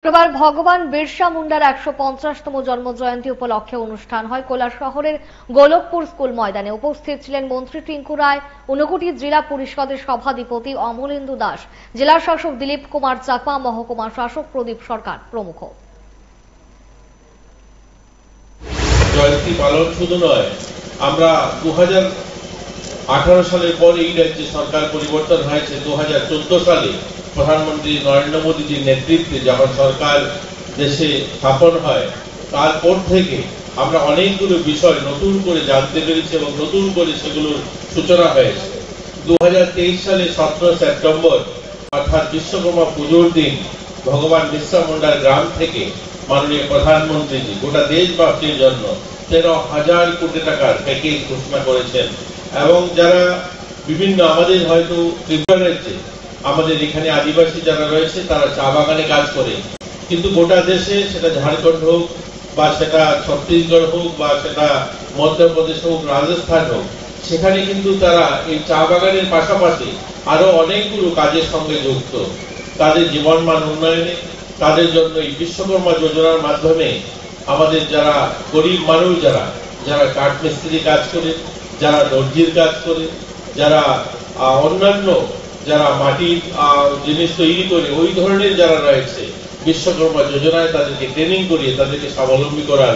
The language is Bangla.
শুক্রবার ভগবান বিরসা মুন্ডার ১৫০তম জন্ম জয়ন্তী উপলক্ষে অনুষ্ঠান হয় কৈলাস শহরের গোলকপুর স্কুল ময়দানে। উপস্থিত ছিলেন মন্ত্রী টিঙ্কু রায়, ঊনকোটি জেলা পরিষদের সভাধিপতি অমলেন্দু দাস, জেলা শাসক দিলীপ কুমার চাকমা, মহকুমা শাসক প্রদীপ সরকার প্রমুখ। জয়ন্তী পালন শুধু নয়, আমরা 2018 সালের পর এই রাজ্যে সরকার পরিবর্তন হয়েছে। 2014 সালে প্রধানমন্ত্রী নরেন্দ্র মোদীজির নেতৃত্বে যখন সরকার দেশে স্থাপন হয়, তারপর থেকে আমরা অনেকগুলো বিষয় নতুন করে জানতে পেরেছি এবং নতুন করে সেগুলোর সূচনা হয়েছে। 2023 সালে 17 সেপ্টেম্বর অর্থাৎ বিশ্বকর্মা পুজোর দিন ভগবান বিরসা মুন্ডার গ্রাম থেকে মাননীয় প্রধানমন্ত্রীজি গোটা দেশবাসীর জন্য 13,000 কোটি টাকার প্যাকেজ ঘোষণা করেছেন। এবং যারা বিভিন্ন আমাদের হয়তো ত্রিপুরা রাজ্যে আমাদের এখানে আদিবাসী যারা রয়েছে তারা চা বাগানে কাজ করে, কিন্তু গোটা দেশে সেটা ঝাড়খণ্ড হোক বা সেটা ছত্তিশগড় হোক বা সেটা মধ্যপ্রদেশ হোক, রাজস্থান হোক, সেখানে কিন্তু তারা এই চা বাগানের পাশাপাশি আরো অনেকগুলো কাজের সঙ্গে যুক্ত। তাদের জীবনমান উন্নয়নে, তাদের জন্য এই বিশ্বকর্মা যোজনার মাধ্যমে আমাদের যারা গরিব মানুষ যারা কাঠ মিস্ত্রি কাজ করে, যারা দর্জির কাজ করে, যারা অন্যান্য যারা মাটির জিনিস তৈরি করে, ওই ধরনের যারা রয়েছে, বিশ্বকর্মা যোজনায় তাদেরকে ট্রেনিং করিয়ে তাদেরকে স্বাবলম্বী করার